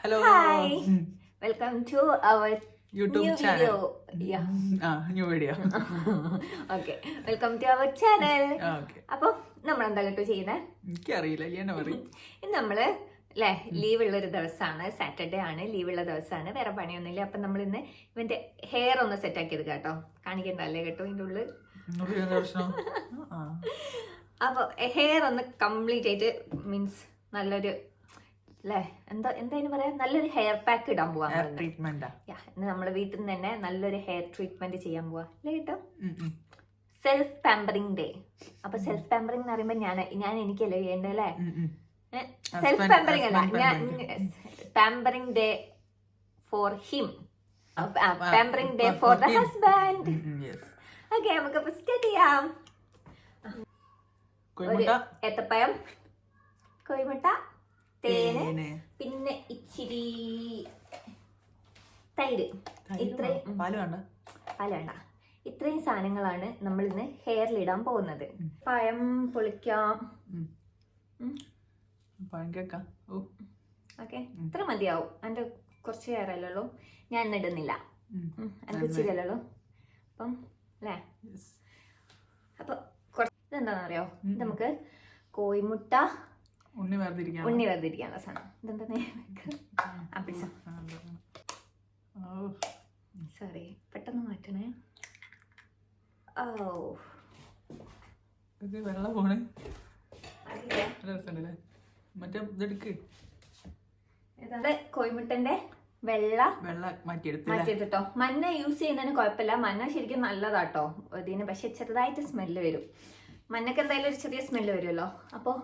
Hello. Hi. Welcome to our YouTube new channel. video. Yeah. New video. Okay. Welcome to our channel. Okay. അപ്പോൾ നമ്മൾ എന്താ കേട്ടോ ചെയ്യുന്നത്? എനിക്കറിയില്ല, എന്നെ പറയും. ഇന്ന് നമ്മള് അല്ലേ ലീവ് ഉള്ള ഒരു ദിവസമാണ്, സാറ്റർഡേ ആണ്, ലീവ് ഉള്ള ദിവസമാണ്, വേറെ പണിയൊന്നുമില്ല. അപ്പം നമ്മൾ ഇന്ന് ഇവന്റെ ഹെയർ ഒന്ന് സെറ്റ് ആക്കിയത് കേട്ടോ, കാണിക്കണ്ടല്ലേ കേട്ടോ ഇതിൻ്റെ ഉള്ളിൽ. അപ്പോൾ ഹെയർ ഒന്ന് കംപ്ലീറ്റ് ആയിട്ട് മീൻസ് നല്ലൊരു അല്ലേ എന്താ പറയാ, നല്ലൊരു ഹെയർ പാക്ക് ഇടാൻ പോവാ. ഇന്ന് നമ്മുടെ വീട്ടിൽ നിന്ന് തന്നെ നല്ലൊരു ഹെയർ ട്രീറ്റ്മെന്റ് ചെയ്യാൻ പോവാ അല്ലേ കേട്ടോ. Self pampering day. അപ്പൊ സെൽഫ് പാമ്പറിംഗ് എന്ന് പറയുമ്പോ ഞാൻ എനിക്കല്ലേ ചെയ്യേണ്ടല്ലേ. സെൽഫ് പാമ്പറിംഗ് അല്ല, ഞാൻ pampering day for him, pampering day for the husband. Okay, നമുക്കപ്പോ സ്റ്റാർട്ട് ചെയ്യാം. ഒരു ഏത്തപ്പഴം, കോഴിമുട്ട, തേന്, പിന്നെ ഇച്ചിരി തൈര്, ഇത്രയും പാല് വേണ്ട. ഇത്രയും സാധനങ്ങളാണ് നമ്മൾ ഇന്ന് ഹെയറിൽ ഇടാൻ പോകുന്നത്. പഴം പൊളിക്കാം. ഓക്കെ, ഇത്ര മതിയാവും. എൻ്റെ കുറച്ച് ഹെയർ അല്ലല്ലോ, ഞാൻ ഇന്ന് ഇടുന്നില്ല. എനിക്ക് ഇച്ചിരി അല്ലല്ലോ. അപ്പം അല്ലേ, അപ്പൊ കുറച്ച് ഇതെന്താണെന്ന് അറിയോ, നമുക്ക് കോഴിമുട്ട ഉണ്ണി വേർതിരിക്കാനുള്ള സാധനം. ഇതെന്താ സോറി, പെട്ടെന്ന് മാറ്റണേ. കോഴിമുട്ടന്റെ വെള്ള മാറ്റിയെടുത്തിട്ടോ. മഞ്ഞ യൂസ് ചെയ്യുന്നതിന് കുഴപ്പമില്ല, മഞ്ഞ ശരിക്കും നല്ലതാട്ടോ ഇതിന്. പക്ഷെ ചെറുതായിട്ട് സ്മെല്ല് വരും. മഞ്ഞക്ക് എന്തായാലും ഒരു ചെറിയ സ്മെല്ല് വരുമല്ലോ. അപ്പോൾ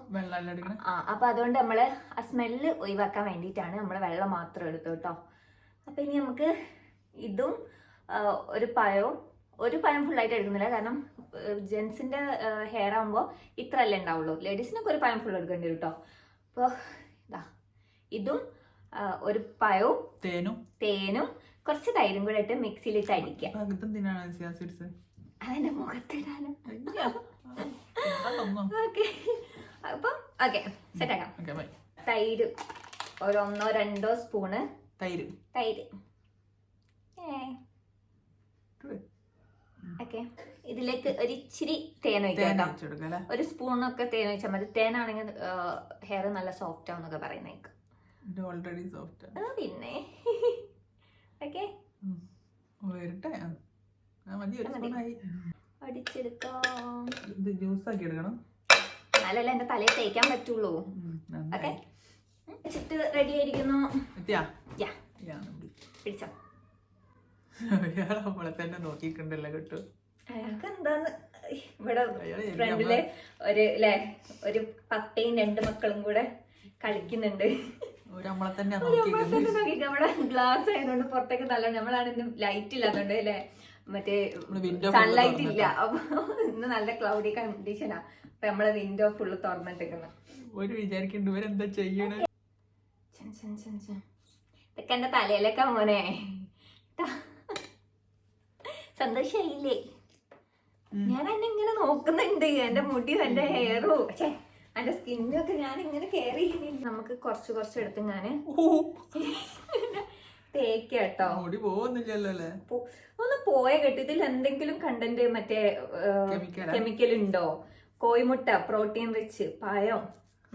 അപ്പൊ അതുകൊണ്ട് നമ്മള് ആ സ്മെല്ല് ഒഴിവാക്കാൻ വേണ്ടിയിട്ടാണ് നമ്മൾ വെള്ളം മാത്രം എടുത്തു കേട്ടോ. അപ്പൊ ഇനി നമുക്ക് ഇതും ഒരു പഴം ഫുള്ളായിട്ട് എടുക്കുന്നില്ല, കാരണം ജെൻസിന്റെ ഹെയർ ആകുമ്പോൾ ഇത്ര അല്ലേ ഉണ്ടാവുള്ളൂ. ലേഡീസിനൊക്കെ ഒരു പഴം ഫുൾ എടുക്കേണ്ടി വരും കേട്ടോ. അപ്പോൾ ഇതാ ഇതും ഒരു പഴവും തേനും കുറച്ച് തൈരും കൂടെ ഇട്ട് മിക്സിയിലിട്ട് അടിക്കാം. അതെന്റെ മുഖത്തിടാനും. ഓക്കെ, അപ്പം ഓക്കെ സെറ്റ് ആക്കാം. തൈര് ഒരു 1-2 സ്പൂണ് തൈര്. ഓക്കെ, ഇതിലേക്ക് ഒരു ഇച്ചിരി തേൻ ഒഴിക്കാം. ഒരു സ്പൂണൊക്കെ തേൻ ഒഴിച്ചാൽ മതി. തേനാണെങ്കിൽ ഹെയർ നല്ല സോഫ്റ്റ് ആവുന്നൊക്കെ പറയുന്നേക്ക്. പിന്നെ ഓക്കെ അടിച്ചെടുക്കാം. എന്നാലല്ലേ എന്റെ തലയിൽ തേക്കാൻ പറ്റുള്ളൂ. ഓക്കെ, വെച്ചിട്ട് റെഡി ആയിരിക്കുന്നു. പിടിച്ചോ. നമ്മളെ തന്നെ നോക്കിക്കണ്ടല്ലോ കേട്ടോ. അയാൾക്ക് എന്താന്ന് ഇവിടെ ഫ്രണ്ടില് ഒരു പപ്പയും 2 മക്കളും കൂടെ കളിക്കുന്നുണ്ട്. നമ്മളെ തന്നെ നോക്കിക്ക. അവിടെ ഗ്ലാസ് ആയതുകൊണ്ട് പുറത്തേക്ക് നല്ല, നമ്മളാണ് ലൈറ്റ് ഇല്ലാത്തോണ്ട് അല്ലെ, മറ്റേ സൺലൈറ്റ് ഇല്ല. അപ്പൊ ഇന്ന് നല്ല ക്ലൗഡി കണ്ടീഷനാ. അപ്പൊ നമ്മളെ വിൻഡോ ഫുള്ള് തുറന്നിട്ടിരിക്കുന്നു. ഇവരെന്താ ചെയ്യണേ? ഇതൊക്കെ എന്റെ തലയിലൊക്കെ മോനെ സന്തോഷായില്ലേ? ഞാൻ എന്നെ ഇങ്ങനെ നോക്കുന്നുണ്ട്, എന്റെ മുടിയും എന്റെ ഹെയറും എന്റെ സ്കിന്നും ഒക്കെ ഞാൻ ഇങ്ങനെ കെയർ ചെയ്യുന്നില്ല. നമുക്ക് കുറച്ച് എടുത്ത് ഞാന് തേക്കാട്ടോ. ഒന്ന് പോയ കേട്ടോ. ഇതിൽ എന്തെങ്കിലും കണ്ടന്റ് മറ്റേ കെമിക്കൽ ഉണ്ടോ? കോഴിമുട്ട പ്രോട്ടീൻ റിച്ച്, പഴം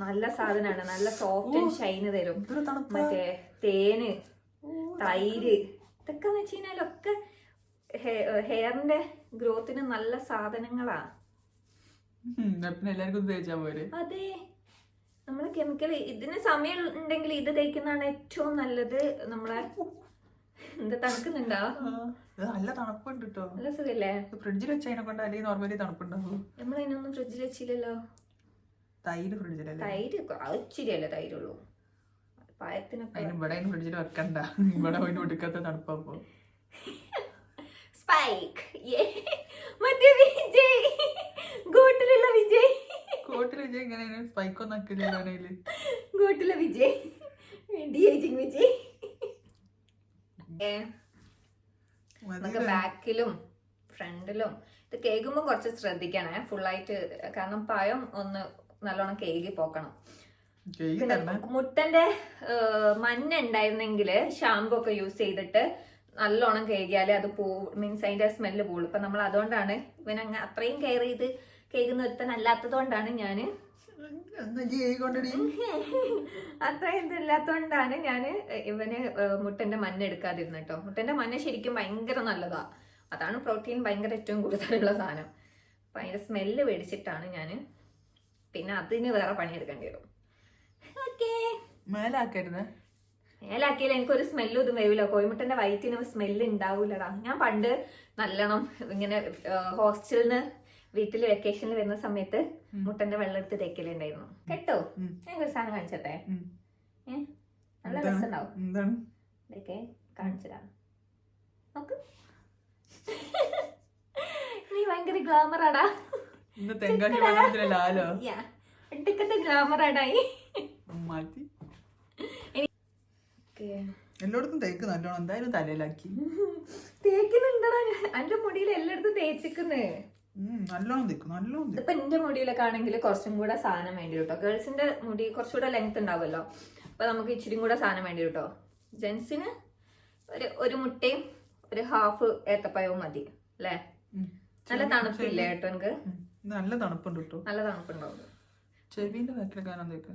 നല്ല സാധനമാണ്, നല്ല സോഫ്റ്റ് ആൻഡ് ഷൈന് തരും. മറ്റേ തേന്, തൈര്, ഇതൊക്കെ എന്ന് വെച്ച് കഴിഞ്ഞാലൊക്കെ ഹെയറിന്റെ ഗ്രോത്തിന് നല്ല സാധനങ്ങളാ. അതെ, നമ്മള് കെമിക്കൽ ഇതിന് സമയം ഉണ്ടെങ്കിൽ ഇത് തേക്കുന്നതാണ് ഏറ്റവും നല്ലത്. നമ്മളെ എന്താ തണുക്കുന്നുണ്ടോ? നല്ല തണുപ്പുണ്ട് കേട്ടോ. നല്ല സുഖല്ലേ? ഫ്രിഡ്ജിൽ വെച്ചതിനെ കൊണ്ട് അല്ലെങ്കിൽ നോർമലി തണുപ്പുണ്ടാവും. നമ്മളതിനൊന്നും ഫ്രിഡ്ജിൽ വെച്ചില്ലല്ലോ. തൈര് ഫ്രിഡ്ജിലല്ലേ? തൈര് ഇച്ചിരിയല്ലേ തൈരുള്ളൂ. പായത്തിനൊക്കെ ഇവിടെ ഫ്രിഡ്ജിൽ വെക്കണ്ട, ഇവിടെ പോയി ഒടുക്കത്തെ തണുപ്പോ. സ്പൈക്ക് മറ്റേ വിജയ്, ഗോട്ടിലുള്ള വിജയ് എങ്ങനെയാണ് സ്പൈക്ക് ഒന്നും ആക്കില്ല. ഗോട്ടിലെ വിജയ്, ഡി-ഏജിങ് വിജയ്. നമുക്ക് ബാക്കിലും ഫ്രണ്ടിലും ഇത് കേൾക്കുമ്പോൾ കുറച്ച് ശ്രദ്ധിക്കണേ ഫുള്ളായിട്ട്, കാരണം പഴം ഒന്ന് നല്ലോണം കേകി പോക്കണം. പിന്നെ മുട്ടന്റെ മഞ്ഞ ഉണ്ടായിരുന്നെങ്കിൽ ഷാമ്പു ഒക്കെ യൂസ് ചെയ്തിട്ട് നല്ലോണം കഴുകിയാലേ അത് മീൻസ് അതിന്റെ സ്മെല്ല് പോകുള്ളൂ. ഇപ്പൊ നമ്മൾ അതുകൊണ്ടാണ് ഇവൻ അങ്ങനെ അത്രയും കെയർ ചെയ്ത് കഴുകുന്ന ഒരുത്തൻ അല്ലാത്തത് കൊണ്ടാണ് ഞാന് അത്രയും ഇതില്ലാത്തോണ്ടാണ് ഞാന് ഇവന് മുട്ടന്റെ മഞ്ഞ എടുക്കാതിരുന്നത് കേട്ടോ. മുട്ടന്റെ മഞ്ഞ ശരിക്കും ഭയങ്കര നല്ലതാ. അതാണ് പ്രോട്ടീൻ ഭയങ്കര ഏറ്റവും കൂടുതലുള്ള സാധനം. അപ്പൊ അതിന്റെ സ്മെല്ല് മേടിച്ചിട്ടാണ് ഞാന്. പിന്നെ അതിന് വേറെ പണിയെടുക്കേണ്ടി വരും. ഓക്കേ, മേലാക്കിയാൽ എനിക്കൊരു സ്മെല്ലും ഇതും വരില്ല. കോഴിമുട്ടന്റെ വയറ്റിന് സ്മെല്ല് ഉണ്ടാവൂലടാ. ഞാൻ പണ്ട് നല്ലോണം ഇങ്ങനെ ഹോസ്റ്റലിന് വീട്ടിൽ വെക്കേഷനിൽ വരുന്ന സമയത്ത് മുട്ടന്റെ വെള്ളം എടുത്ത് തേക്കലുണ്ടായിരുന്നു കേട്ടോ. ഞാൻ ഒരു സാധനം കാണിച്ചട്ടെ. നല്ല രസമുണ്ടാവും. ഇതൊക്കെ കാണിച്ചതാ. നോക്ക്, നീ ഭയങ്കര ഗ്ലാമറാടാ. എടുക്കത്തെ ഗ്ലാമറാടായി. എല്ലായിടത്തും തേക്ക് നല്ലോണം എന്തായാലും തലയിലാക്കി തേക്കുന്നുണ്ടടാ. എന്റെ മുടിയിൽ എല്ലായിടത്തും തേച്ചിക്കുന്നേ നല്ലോണം തേക്കും, നല്ലോണം. ഇപ്പൊ എന്റെ മുടിയിലൊക്കെ ആണെങ്കിൽ കുറച്ചും കൂടെ സാധനം വേണ്ടി കേട്ടോ. ഗേൾസിന്റെ മുടി കുറച്ചുകൂടെ ലെങ്ത് ഉണ്ടാവുമല്ലോ. അപ്പൊ നമുക്ക് ഇച്ചിരി കൂടെ സാധനം വേണ്ടി കേട്ടോ. ജെൻസിന് ഒരു മുട്ടയും ഒരു ഹാഫ് ഏത്തപ്പഴവും മതി അല്ലേ? നല്ല തണുപ്പില്ലേ കേട്ടോ എനിക്ക്? നല്ല തണുപ്പുണ്ട് കേട്ടോ. നല്ല തണുപ്പുണ്ടാവും. ചെവിന്റെ ബാക്കിലൊക്കെ തേക്ക്.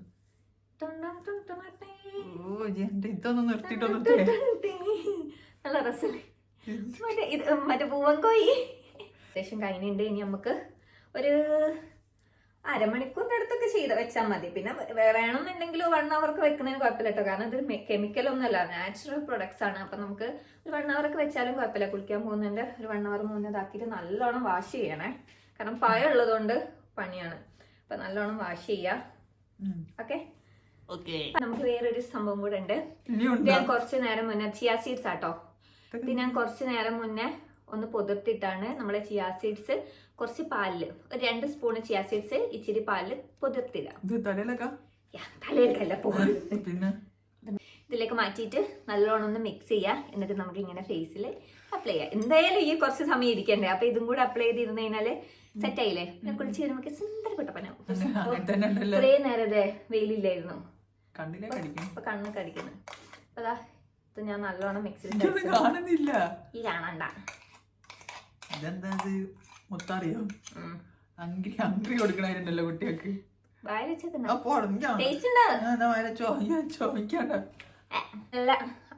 ഇതൊന്നും നിർത്തിട്ടൊന്നും നല്ല രസല്ലേ മറ്റേ പൂവൻകോയി. ഏകദേശം കഴിഞ്ഞിട്ടുണ്ട്. ഇനി നമുക്ക് ഒരു അരമണിക്കൂറിന്റെ അടുത്തൊക്കെ ചെയ്ത് വെച്ചാൽ മതി. പിന്നെ വേണമെന്നുണ്ടെങ്കിൽ 1 hour വെക്കുന്നതിന് കുഴപ്പമില്ല കേട്ടോ. കാരണം ഇത് കെമിക്കലൊന്നുമല്ല, നാച്ചുറൽ പ്രൊഡക്ട്സ് ആണ്. അപ്പൊ നമുക്ക് ഒരു 1 hour വെച്ചാലും കുഴപ്പമില്ല. കുളിക്കാൻ പോകുന്നതിന്റെ ഒരു 1 hour മുന്നേ ഇതാക്കിയിട്ട് നല്ലോണം വാഷ് ചെയ്യണേ. കാരണം പഴം ഉള്ളതുകൊണ്ട് പണിയാണ്. അപ്പൊ നല്ലോണം വാഷ് ചെയ്യാ. ഓക്കെ, നമുക്ക് വേറൊരു സംഭവം കൂടെ ഉണ്ട്. ഞാൻ കുറച്ചു നേരം മുന്നേ ചിയാ സീഡ്സ് ആട്ടോ. ഇത് ഞാൻ കുറച്ചു നേരം മുന്നേ ഒന്ന് പൊതിർത്തിട്ടാണ് നമ്മളെ ചിയാ സീഡ്സ് കുറച്ച് പാലില് ഒരു 2 സ്പൂൺ ചിയാ സീഡ്സ് ഇച്ചിരി പാലില് പൊതിർത്തിടാം. തലയിലേക്കല്ല പിന്നെ ഇതിലേക്ക് മാറ്റിയിട്ട് നല്ലോണം ഒന്ന് മിക്സ് ചെയ്യാം. എന്നിട്ട് നമുക്ക് ഇങ്ങനെ ഫേസിൽ അപ്ലൈ ചെയ്യാം. എന്തായാലും ഈ കുറച്ച് സമയം ഇരിക്കണ്ടേ. അപ്പൊ ഇതും കൂടെ അപ്ലൈ ചെയ്തിരുന്നു കഴിഞ്ഞാല് സെറ്റ് ആയില്ലേ? പിന്നെ കുളിച്ച് നമുക്ക് സുന്ദര കുട്ടപ്പന. കുറേ നേരം വെയിലില്ലായിരുന്നു, ഇപ്പൊ കണ്ണൊക്കെ അടിക്കുന്നു. അതാ ഇത് ഞാൻ നല്ലോണം മിക്സിൽ കാണുന്നില്ല. ഈ കാണണ്ട. മൊത്തറിയോ അങ്കി കൊടുക്കണല്ലോ കുട്ടികൾക്ക്. നല്ല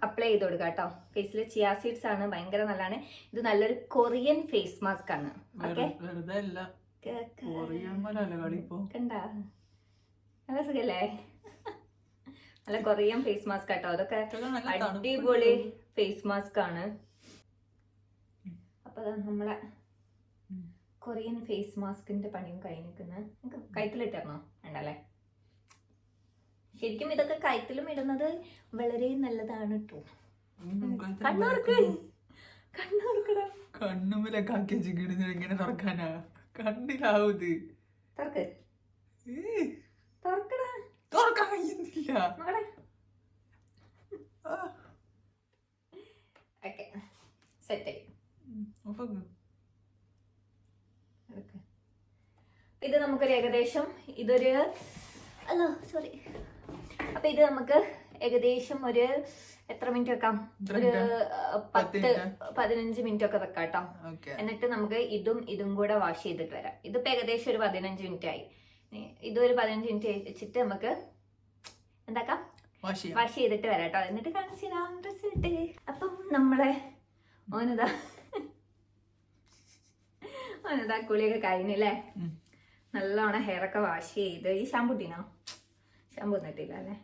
അപ്ലൈ ചെയ്ത് കൊടുക്കാം കേട്ടോ. ഫേസിൽ ചിയാ സീഡ്സ് ആണ്, ഭയങ്കര നല്ലതാണ്. ഇത് നല്ലൊരു കൊറിയൻ ഫേസ് മാസ്ക് ആണ്. കണ്ടാ നല്ല സുഖല്ലേ? നല്ല കൊറിയൻ ഫേസ് മാസ്ക് കേട്ടോ. അതൊക്കെ അടിപൊളി ഫേസ് മാസ്ക് ആണ്. അപ്പൊ നമ്മളെ കൊറിയൻ ഫേസ് മാസ്കിന്റെ പണിയും കഴിഞ്ഞിരിക്കുന്നത്. കഴുത്തിലിട്ടിരുന്നോ? വേണ്ടല്ലേ? ശരിക്കും ഇതൊക്കെ കഴുത്തിലും ഇടുന്നത് വളരെ നല്ലതാണ് കേട്ടോ. കണ്ണുമ്പിലൊക്കെ ഇങ്ങനെ തുറക്കാനാ? കണ്ണിലാവൂത്. തുറക്കാൻ കഴിയുന്നില്ല. സെറ്റായി. ഇത് നമുക്കൊരു ഏകദേശം അപ്പൊ ഇത് നമുക്ക് ഏകദേശം ഒരു എത്ര മിനിറ്റ് വെക്കാം? ഒരു 10-15 മിനിറ്റ് ഒക്കെ വെക്കാം കേട്ടോ. എന്നിട്ട് നമുക്ക് ഇതും കൂടെ വാഷ് ചെയ്തിട്ട് വരാം. ഇതിപ്പോ ഏകദേശം ഒരു 15 മിനിറ്റ് ആയി. ഇതൊരു 15 മിനിറ്റ് വെച്ചിട്ട് നമുക്ക് എന്താക്കാം? വാഷ് ചെയ്തിട്ട് വരാം കേട്ടോ. എന്നിട്ട് കാണിച്ചു തരാം റിസൾട്ട്. അപ്പം നമ്മളെ ഓനതാ കുളിയൊക്കെ കഴിഞ്ഞല്ലേ? നല്ലോണം ഹെയറൊക്കെ വാഷ് ചെയ്ത്. ഈ ഷാമ്പു ഇട്ടീനോ? ഷാമ്പു ഒന്നിട്ടില്ല അല്ലേ?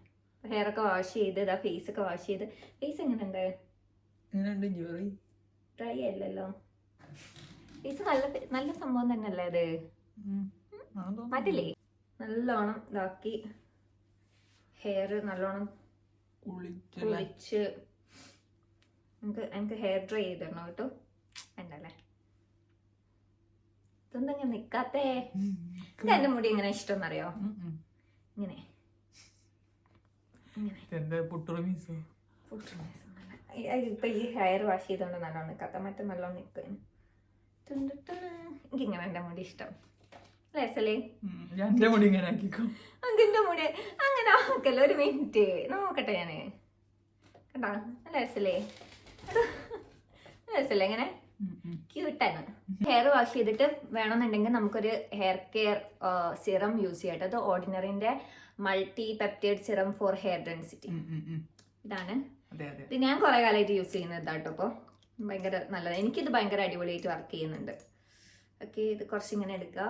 ഹെയറൊക്കെ വാഷ് ചെയ്ത് ഇതാ ഫേസ് ഒക്കെ വാഷ് ചെയ്ത്. ഫേസ് എങ്ങനെയുണ്ട്? ഡ്രൈ അല്ലല്ലോ ഫേസ്? നല്ല സംഭവം തന്നെയല്ലേ അത്? മാറ്റില്ലേ? നല്ലോണം ഇതാക്കി ഹെയർ നല്ലോണം കുളിച്ച് എനിക്ക് ഹെയർ ഡ്രൈ ചെയ്ത് തരണോ കേട്ടോ? ഉണ്ടല്ലേ? ഇതൊന്നും ഞാൻ നിക്കാത്തേ. എന്റെ മുടി ഇങ്ങനെ ഇഷ്ടം എന്നറിയോ? ഇങ്ങനെ ഇപ്പൊ ഈ ഹെയർ വാഷ് ചെയ്തോണ്ട് നല്ലോണം നിക്കാത്ത. മറ്റേ നല്ലോണം നിക്കും. എനിക്കിങ്ങനെ എന്റെ മുടി ഇഷ്ടം. രസല്ലേ? എന്റെ മുടി ഇങ്ങനെ ആക്കിക്കോ. അതിന്റെ മുടി അങ്ങനെ ആക്കല്ലോ. ഒരു മിനിറ്റ് നോക്കട്ടെ ഞാന്. കണ്ടാ നല്ല രസല്ലേ? രസല്ലേ? ഇങ്ങനെ ക്യൂട്ടാണ്. ഹെയർ വാഷ് ചെയ്തിട്ട് വേണമെന്നുണ്ടെങ്കിൽ നമുക്കൊരു ഹെയർ കെയർ സിറം യൂസ് ചെയ്യാം. അത് ഓർഡിനറിന്റെ multi peptide serum for hair density. ഇതാണ്. ഇത് ഞാൻ കുറെ കാലമായിട്ട് യൂസ് ചെയ്യുന്നത് കേട്ടോ. അപ്പോൾ ഭയങ്കര നല്ലതാണ്. എനിക്കിത് ഭയങ്കര അടിപൊളിയായിട്ട് വർക്ക് ചെയ്യുന്നുണ്ട്. ഓക്കെ, ഇത് കുറച്ചിങ്ങനെ എടുക്കുക,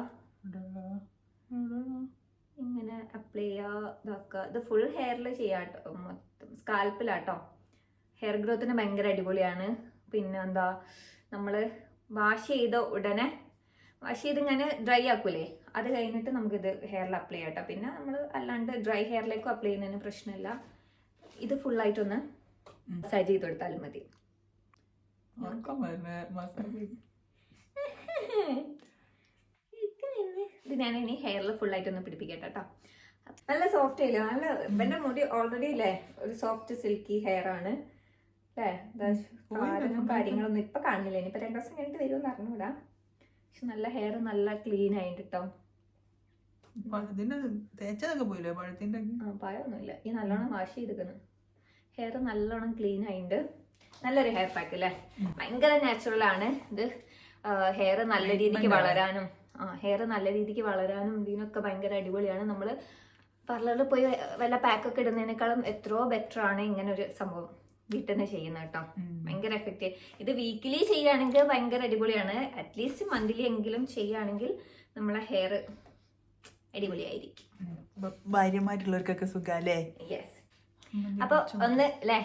ഇങ്ങനെ അപ്ലൈ ചെയ്യുക, ഇതാക്കുക. ഇത് ഫുൾ ഹെയറിൽ ചെയ്യാം കേട്ടോ, മൊത്തം സ്കാൽപ്പിലാട്ടോ. ഹെയർ ഗ്രോത്തിന് ഭയങ്കര അടിപൊളിയാണ്. പിന്നെ എന്താ, നമ്മൾ വാഷ് ചെയ്ത ഉടനെ വാഷ് ചെയ്ത് ഇങ്ങനെ ഡ്രൈ ആക്കൂലേ, അത് കഴിഞ്ഞിട്ട് നമുക്കിത് ഹെയറിൽ അപ്ലൈ ചെയ്യാം കേട്ടോ. പിന്നെ നമ്മൾ അല്ലാണ്ട് ഡ്രൈ ഹെയറിലേക്കും അപ്ലൈ ചെയ്യുന്നതിന് പ്രശ്നമില്ല. ഇത് ഫുള്ളായിട്ടൊന്ന് മസാജ് ചെയ്ത് കൊടുത്താലും മതി. ഇത് ഞാൻ ഇനി ഹെയറിൽ ഫുള്ളായിട്ടൊന്ന് പിടിപ്പിക്കട്ടെ കേട്ടോ. നല്ല സോഫ്റ്റ് ആയില്ല, നല്ല. എൻ്റെ മുടി ഓൾറെഡി ഇല്ലേ ഒരു സോഫ്റ്റ് സിൽക്കി ഹെയർ ആണ് അല്ലേ. കാര്യങ്ങളൊന്നും ഇപ്പൊ കാണുന്നില്ല, ഇനിയിപ്പോ 2 ദിവസം കഴിഞ്ഞിട്ട് വരുമെന്ന് അറിഞ്ഞൂടാ. പക്ഷെ നല്ല ഹെയർ നല്ല ക്ലീൻ ആയിട്ട് കേട്ടോ. പഴമൊന്നുമില്ല, ഈ നല്ലോണം വാഷ് ചെയ്തിരിക്കുന്നു. ഹെയർ നല്ലോണം ക്ലീൻ ആയിട്ട് നല്ലൊരു ഹെയർ പാക്ക് അല്ലേ. ഭയങ്കര നാച്ചുറൽ ആണ് ഇത്. ഹെയർ നല്ല രീതിക്ക് വളരാനും ഇതിനൊക്കെ ഭയങ്കര അടിപൊളിയാണ്. നമ്മൾ പാർലറിൽ പോയി വല്ല പാക്കൊക്കെ ഇടുന്നതിനേക്കാളും എത്രയോ ബെറ്റർ ആണ് ഇങ്ങനെ ഒരു സംഭവം വീട്ടിൽ നിന്ന് ചെയ്യുന്നത് കേട്ടോ. ഭയങ്കര എഫക്റ്റീവ്. ഇത് വീക്കിലി ചെയ്യുകയാണെങ്കിൽ ഭയങ്കര അടിപൊളിയാണ്. അറ്റ്ലീസ്റ്റ് മന്ത്ലി എങ്കിലും ചെയ്യുകയാണെങ്കിൽ നമ്മളെ ഹെയർ അടിപൊളിയായിരിക്കും. ഭാര്യമാരുള്ളവർക്കൊക്കെ സുഖല്ലേ. യെസ്. അപ്പൊ ഒന്ന് അല്ലേ,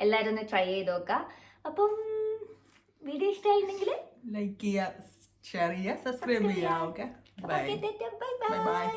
എല്ലാരും ഒന്ന് ട്രൈ ചെയ്ത് നോക്കാം. അപ്പം വീഡിയോ ഇഷ്ടമായിട്ടുണ്ടെങ്കിൽ ലൈക്ക് ചെയ്യുക, ഷെയർ ചെയ്യുക, സബ്സ്ക്രൈബ് ചെയ്യുക. Okay, bye bye.